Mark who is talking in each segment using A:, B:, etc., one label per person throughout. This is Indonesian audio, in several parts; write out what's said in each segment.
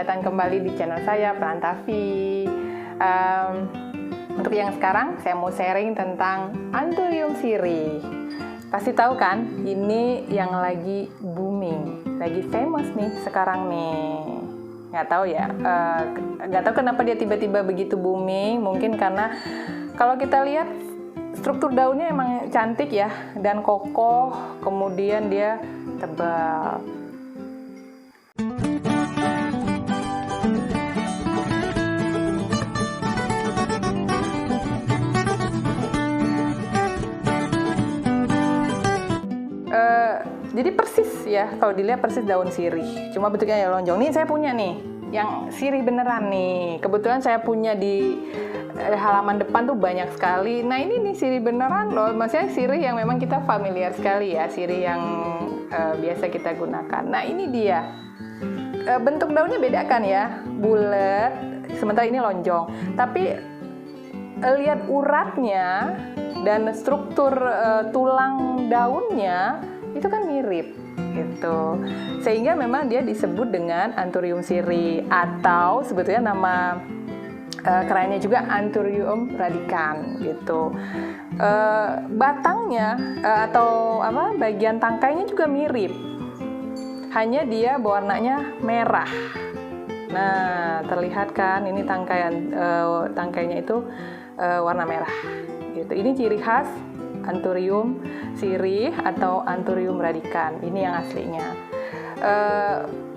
A: datang kembali di channel saya, Prantavi. Untuk yang sekarang, saya mau sharing tentang Anthurium sirih. Pasti tahu kan, ini yang lagi booming, lagi famous nih sekarang nih. Nggak tahu ya, nggak tahu kenapa dia tiba-tiba begitu booming. Mungkin karena kalau kita lihat struktur daunnya emang cantik ya, dan kokoh, kemudian dia tebal. Jadi persis ya, kalau dilihat persis daun sirih, cuma bentuknya ya lonjong. Nih saya punya nih, yang sirih beneran nih. Kebetulan saya punya di halaman depan tuh banyak sekali. Nah ini nih sirih beneran loh, maksudnya sirih yang memang kita familiar sekali ya, sirih yang biasa kita gunakan. Nah ini dia, bentuk daunnya beda kan ya, bulat, sementara ini lonjong. Tapi lihat uratnya dan struktur tulang daunnya itu kan mirip gitu, sehingga memang dia disebut dengan Anthurium sirih, atau sebetulnya nama kerennya juga Anthurium radicans gitu. Batangnya atau bagian tangkainya juga mirip, hanya dia warnanya merah. Nah terlihat kan, ini tangkainya itu warna merah gitu. Ini ciri khas Anthurium sirih atau Anthurium radicans. Ini yang aslinya.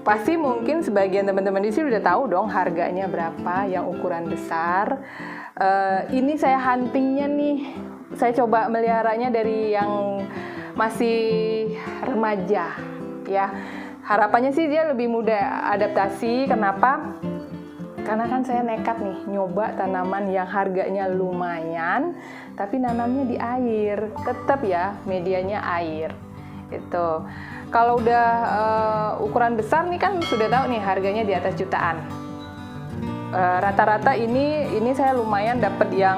A: Pasti mungkin sebagian teman-teman di sini udah tahu dong harganya berapa yang ukuran besar. Ini saya huntingnya nih. Saya coba meliharanya dari yang masih remaja ya. Harapannya sih dia lebih mudah adaptasi. Kenapa? Karena kan saya nekat nih nyoba tanaman yang harganya lumayan, tapi nanamnya di air. Tetap ya, medianya air. Itu. Kalau udah ukuran besar nih kan sudah tahu nih harganya di atas jutaan. Rata-rata ini saya lumayan dapat yang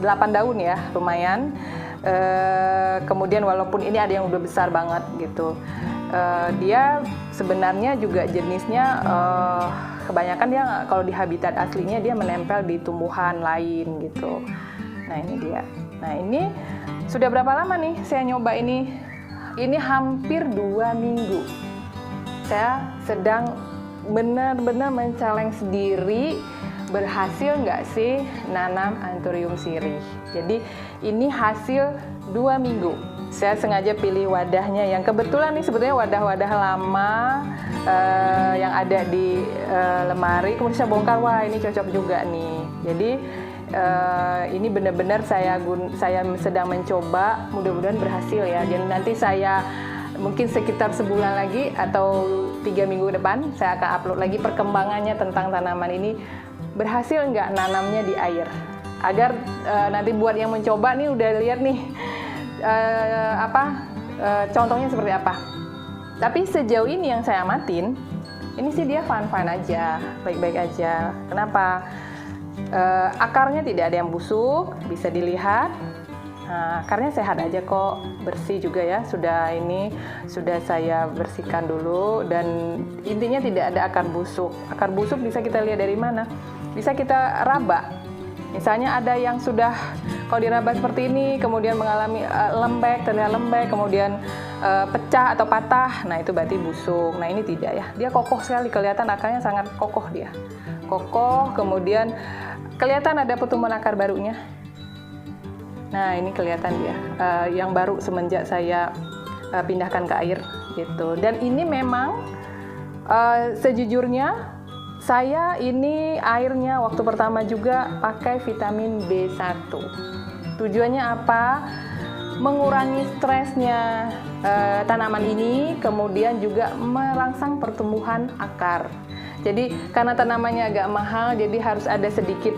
A: 8 daun ya, lumayan. Kemudian walaupun ini ada yang udah besar banget gitu. Dia sebenarnya juga jenisnya kebanyakan dia kalau di habitat aslinya dia menempel di tumbuhan lain gitu. Nah ini dia. Nah ini sudah berapa lama nih saya nyoba ini? Ini hampir 2 minggu. Saya sedang benar-benar men-challenge diri, berhasil nggak sih nanam Anthurium sirih. Jadi ini hasil 2 minggu. Saya sengaja pilih wadahnya yang kebetulan nih sebetulnya wadah-wadah lama yang ada di lemari. Kemudian saya bongkar, wah ini cocok juga nih. Jadi ini benar-benar saya sedang mencoba, mudah-mudahan berhasil ya. Jadi nanti saya mungkin sekitar sebulan lagi atau 3 minggu depan saya akan upload lagi perkembangannya tentang tanaman ini, berhasil nggak nanamnya di air, agar nanti buat yang mencoba nih udah lihat nih contohnya seperti apa. Tapi sejauh ini yang saya amatin, ini sih dia fine-fine aja, baik-baik aja. Kenapa? Akarnya tidak ada yang busuk, bisa dilihat. Nah, akarnya sehat aja kok, bersih juga ya. Sudah saya bersihkan dulu, dan intinya tidak ada akar busuk. Akar busuk bisa kita lihat dari mana? Bisa kita raba. Misalnya ada yang sudah kalau diraba seperti ini, kemudian mengalami terlihat lembek, kemudian pecah atau patah, nah itu berarti busuk. Nah ini tidak ya, dia kokoh sekali, kelihatan akarnya sangat kokoh dia. Kokoh, kemudian kelihatan ada pertumbuhan akar barunya. Nah ini kelihatan dia, yang baru semenjak saya pindahkan ke air gitu. Dan ini memang sejujurnya saya ini airnya waktu pertama juga pakai vitamin B1. Tujuannya apa? Mengurangi stresnya tanaman ini, kemudian juga merangsang pertumbuhan akar. Jadi karena tanamannya agak mahal, jadi harus ada sedikit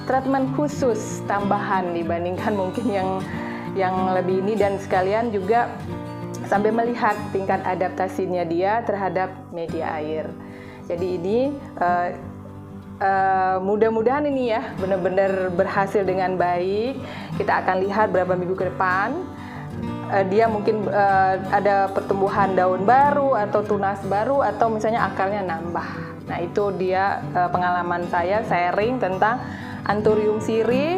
A: treatment khusus tambahan dibandingkan mungkin yang lebih ini, dan sekalian juga sampai melihat tingkat adaptasinya dia terhadap media air. Jadi ini mudah-mudahan ini ya benar-benar berhasil dengan baik. Kita akan lihat berapa minggu ke depan. dia mungkin ada pertumbuhan daun baru atau tunas baru atau misalnya akarnya nambah. Nah itu dia pengalaman saya sharing tentang Anthurium siri.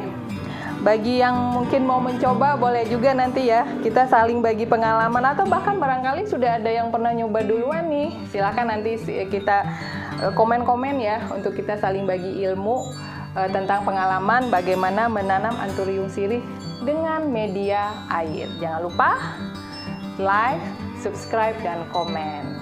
A: Bagi yang mungkin mau mencoba boleh juga nanti ya kita saling bagi pengalaman, atau bahkan barangkali sudah ada yang pernah nyoba duluan nih. Silakan nanti kita komen-komen ya untuk kita saling bagi ilmu tentang pengalaman bagaimana menanam Anthurium siri dengan media air. Jangan lupa like, subscribe, dan komen.